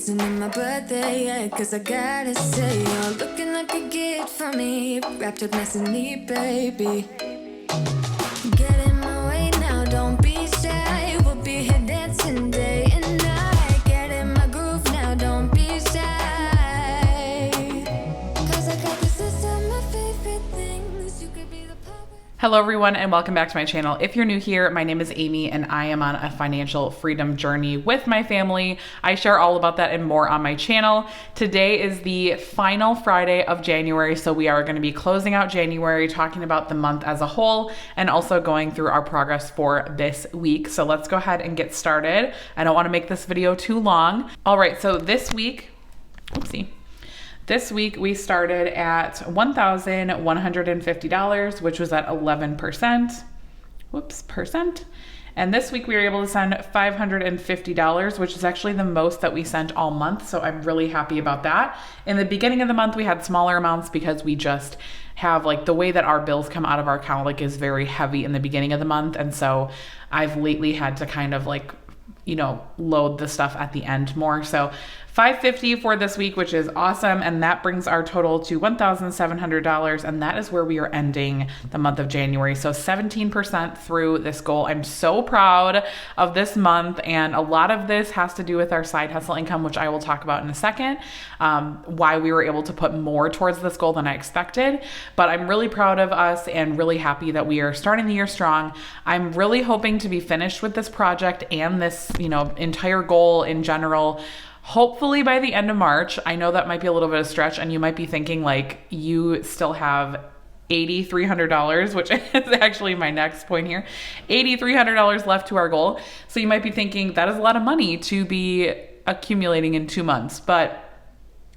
isn't it my birthday yet? Cause I gotta say, you're looking like a gift for me, wrapped up nice and neat, baby. Get in my way now, don't be shy. We'll be here dancing day and night. Get in my groove now, don't be shy. Cause I got this list of my favorite things. You could be the power. Hello everyone and welcome back to my channel. If you're new here, my name is Amy and I am on a financial freedom journey with my family. I share all about that and more on my channel. Today is the final Friday of January, so we are going to be closing out January, talking about the month as a whole and also going through our progress for this week. So let's go ahead and get started. I don't want to make this video too long. All right, so this week, This week we started at $1,150, which was at 11%. Percent. And this week we were able to send $550, which is actually the most that we sent all month. So I'm really happy about that. In the beginning of the month, we had smaller amounts because we just have like the way that our bills come out of our account like is very heavy in the beginning of the month. And so I've lately had to kind of like, load the stuff at the end more. So $550 for this week, which is awesome. And that brings our total to $1,700. And that is where we are ending the month of January. So 17% through this goal. I'm so proud of this month. And a lot of this has to do with our side hustle income, which I will talk about in a second, why we were able to put more towards this goal than I expected. But I'm really proud of us and really happy that we are starting the year strong. I'm really hoping to be finished with this project and this, entire goal in general, hopefully by the end of March. I know that might be a little bit of a stretch and you might be thinking like you still have $8,300, which is actually my next point here, $8,300 left to our goal. So you might be thinking that is a lot of money to be accumulating in 2 months. But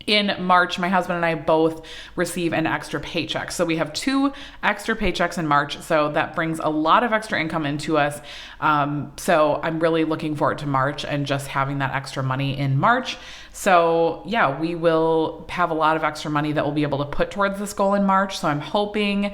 in March, my husband and I both receive an extra paycheck. So we have 2 extra paychecks in March. So that brings a lot of extra income into us. So I'm really looking forward to March and just having that extra money in March. So yeah, we will have a lot of extra money that we'll be able to put towards this goal in March. So I'm hoping,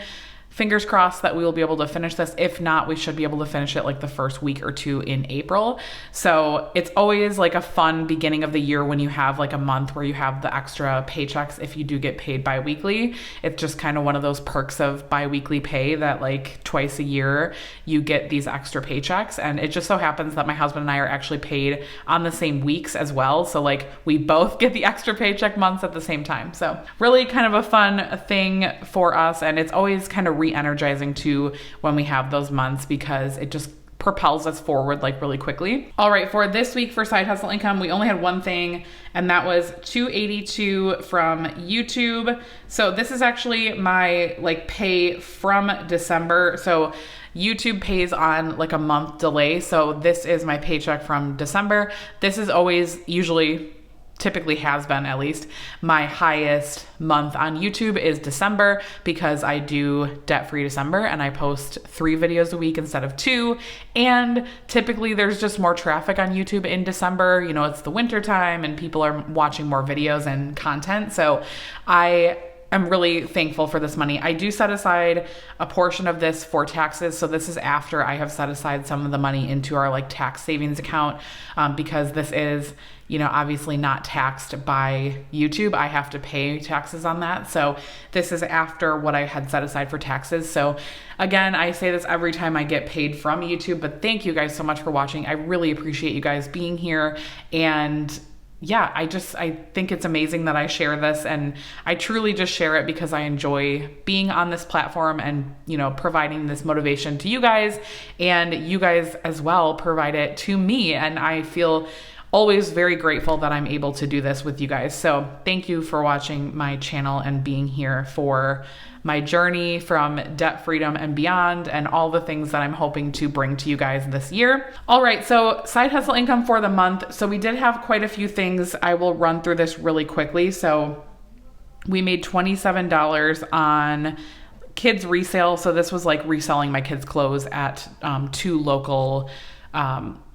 fingers crossed, that we will be able to finish this. If not, we should be able to finish it like the first week or 2 in April. So it's always like a fun beginning of the year when you have like a month where you have the extra paychecks if you do get paid bi-weekly. It's just kind of one of those perks of bi-weekly pay that like twice a year you get these extra paychecks. And it just so happens that my husband and I are actually paid on the same weeks as well. So like we both get the extra paycheck months at the same time. So really kind of a fun thing for us. And it's always kind of re-energizing too when we have those months because it just propels us forward like really quickly. All right, for this week for side hustle income, we only had one thing, and that was $282 from YouTube. So this is actually my like pay from December. So YouTube pays on like a month delay. So this is my paycheck from December. This is always typically has been at least my highest month on YouTube is December because I do debt-free December and I post 3 videos a week instead of 2. And typically there's just more traffic on YouTube in December. It's the winter time and people are watching more videos and content. So I'm really thankful for this money. I do set aside a portion of this for taxes. So this is after I have set aside some of the money into our like tax savings account because this is, obviously not taxed by YouTube. I have to pay taxes on that. So this is after what I had set aside for taxes. So again, I say this every time I get paid from YouTube, but thank you guys so much for watching. I really appreciate you guys being here. And yeah, I think it's amazing that I share this, and I truly just share it because I enjoy being on this platform and, providing this motivation to you guys, and you guys as well provide it to me. And I feel always very grateful that I'm able to do this with you guys. So thank you for watching my channel and being here for my journey from debt freedom and beyond, and all the things that I'm hoping to bring to you guys this year. All right, so side hustle income for the month. So we did have quite a few things. I will run through this really quickly. So we made $27 on kids resale. So this was like reselling my kids' clothes at 2 local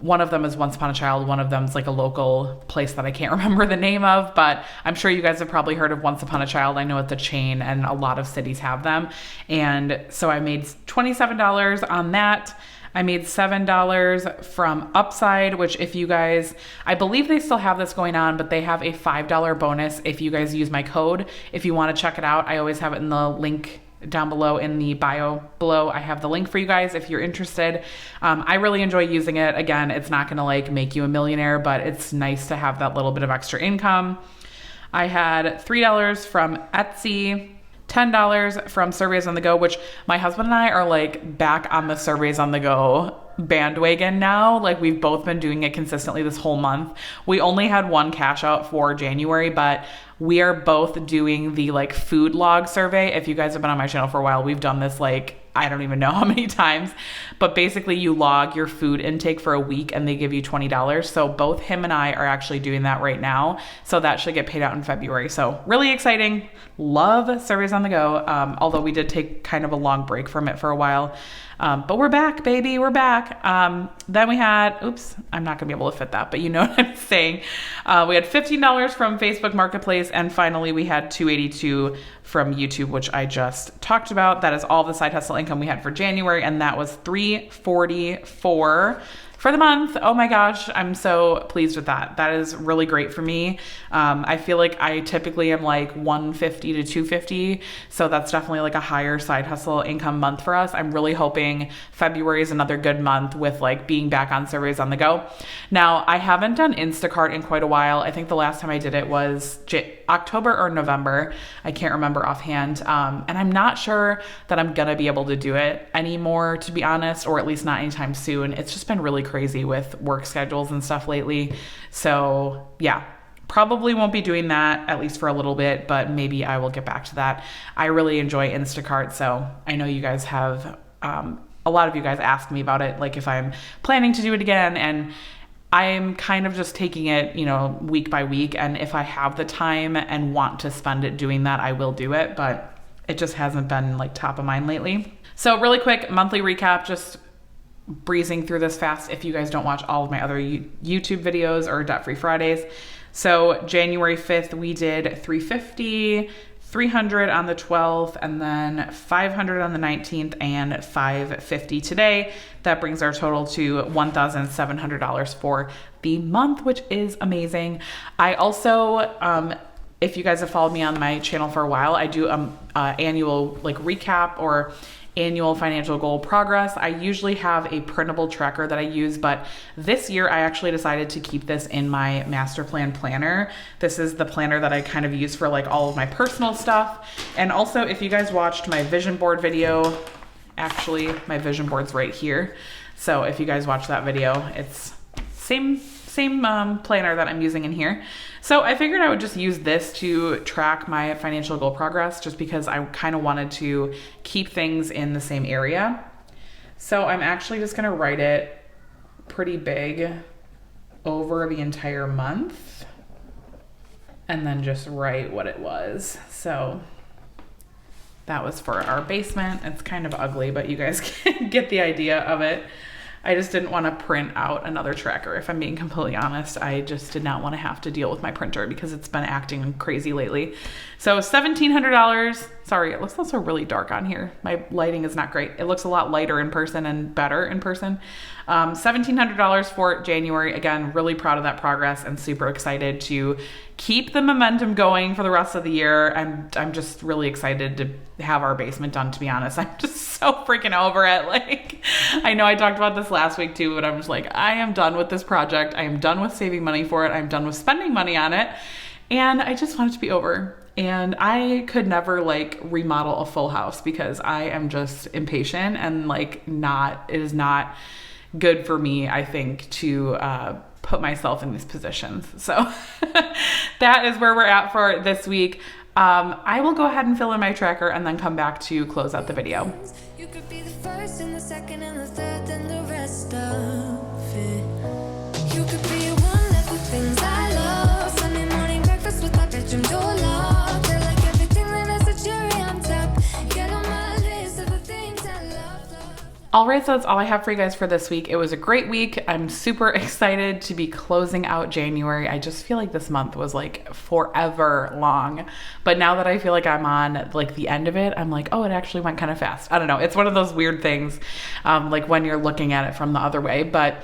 one of them is Once Upon a Child. One of them is like a local place that I can't remember the name of, but I'm sure you guys have probably heard of Once Upon a Child. I know it's a chain and a lot of cities have them. And so I made $27 on that. I made $7 from Upside, which if you guys, I believe they still have this going on, but they have a $5 bonus if you guys use my code. If you want to check it out, I always have it in the link down below in the bio below. I have the link for you guys if you're interested. I really enjoy using it. Again, it's not going to like make you a millionaire, but it's nice to have that little bit of extra income. I had $3 from Etsy, $10 from Surveys on the Go, which my husband and I are like back on the Surveys on the Go bandwagon now. Like we've both been doing it consistently this whole month. We only had one cash out for January, but we are both doing the like food log survey. If you guys have been on my channel for a while, we've done this like, I don't even know how many times, but basically you log your food intake for a week and they give you $20. So both him and I are actually doing that right now. So that should get paid out in February. So really exciting. Love Surveys on the Go. Although we did take kind of a long break from it for a while. But we're back, baby. We're back. Then we had, oops, I'm not gonna be able to fit that, but you know what I'm saying. We had $15 from Facebook Marketplace. And finally we had $282 from YouTube, which I just talked about. That is all the side hustle income we had for January. And that was $344 for the month. Oh my gosh, I'm so pleased with that. That is really great for me. I feel like I typically am like 150 to 250. So that's definitely like a higher side hustle income month for us. I'm really hoping February is another good month with like being back on Surveys on the Go. Now, I haven't done Instacart in quite a while. I think the last time I did it was October or November. I can't remember offhand. And I'm not sure that I'm gonna be able to do it anymore, to be honest, or at least not anytime soon. It's just been really crazy with work schedules and stuff lately. So yeah, probably won't be doing that at least for a little bit, but maybe I will get back to that. I really enjoy Instacart. So I know you guys have, a lot of you guys asked me about it, like if I'm planning to do it again, and I'm kind of just taking it, you know, week by week. And if I have the time and want to spend it doing that, I will do it, but it just hasn't been like top of mind lately. So really quick monthly recap, just breezing through this fast if you guys don't watch all of my other YouTube videos or Debt Free Fridays. So January 5th, we did $350, $300 on the 12th, and then $500 on the 19th, and $550 today. That brings our total to $1,700 for the month, which is amazing. I also, if you guys have followed me on my channel for a while, I do annual like recap or annual financial goal progress. I usually have a printable tracker that I use, but this year I actually decided to keep this in my master plan planner. This is the planner that I kind of use for like all of my personal stuff. And also if you guys watched my vision board video, actually my vision board's right here. So if you guys watch that video, it's same planner that I'm using in here. So I figured I would just use this to track my financial goal progress, just because I kind of wanted to keep things in the same area. So I'm actually just gonna write it pretty big over the entire month and then just write what it was. So that was for our basement. It's kind of ugly, but you guys can get the idea of it. I just didn't want to print out another tracker. If I'm being completely honest, I just did not want to have to deal with my printer because it's been acting crazy lately. So $1,700. Sorry, it looks also really dark on here. My lighting is not great. It looks a lot lighter in person and better in person. $1,700 for January. Again, really proud of that progress and super excited to keep the momentum going for the rest of the year. And I'm just really excited to have our basement done, to be honest. I'm just so freaking over it. Like, I know I talked about this last week too, but I'm just like, I am done with this project. I am done with saving money for it. I'm done with spending money on it. And I just want it to be over. And I could never like remodel a full house because I am just impatient and like it is not good for me, I think, to put myself in these positions. So that is where we're at for this week. I will go ahead and fill in my tracker and then come back to close out the video. You could be the first and the second and the third and the rest of it. You could be one of the things I love. Sunday morning breakfast with my bedroom door locked. I like everything that has a cherry on top. Get on my list of the things I love. All right, so that's all I have for you guys for this week. It was a great week. I'm super excited to be closing out January. I just feel like this month was like forever long. But now that I feel like I'm on like the end of it, I'm like, oh, it actually went kind of fast. I don't know. It's one of those weird things, like when you're looking at it from the other way. But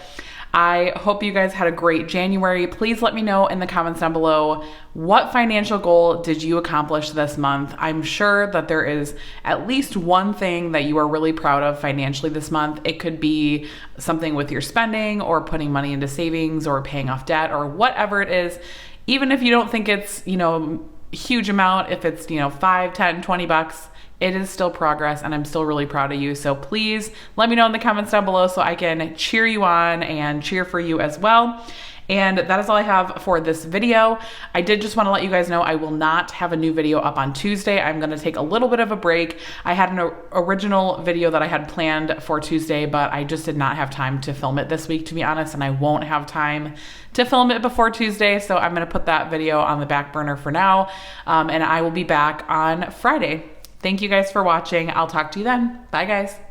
I hope you guys had a great January. Please let me know in the comments down below, what financial goal did you accomplish this month? I'm sure that there is at least one thing that you are really proud of financially this month. It could be something with your spending or putting money into savings or paying off debt or whatever it is. Even if you don't think it's, huge amount, if it's, 5, 10, 20 bucks, it is still progress and I'm still really proud of you. So please let me know in the comments down below so I can cheer you on and cheer for you as well. And that is all I have for this video. I did just want to let you guys know I will not have a new video up on Tuesday. I'm going to take a little bit of a break. I had an original video that I had planned for Tuesday, but I just did not have time to film it this week, to be honest, and I won't have time to film it before Tuesday. So I'm going to put that video on the back burner for now, and I will be back on Friday. Thank you guys for watching. I'll talk to you then. Bye, guys.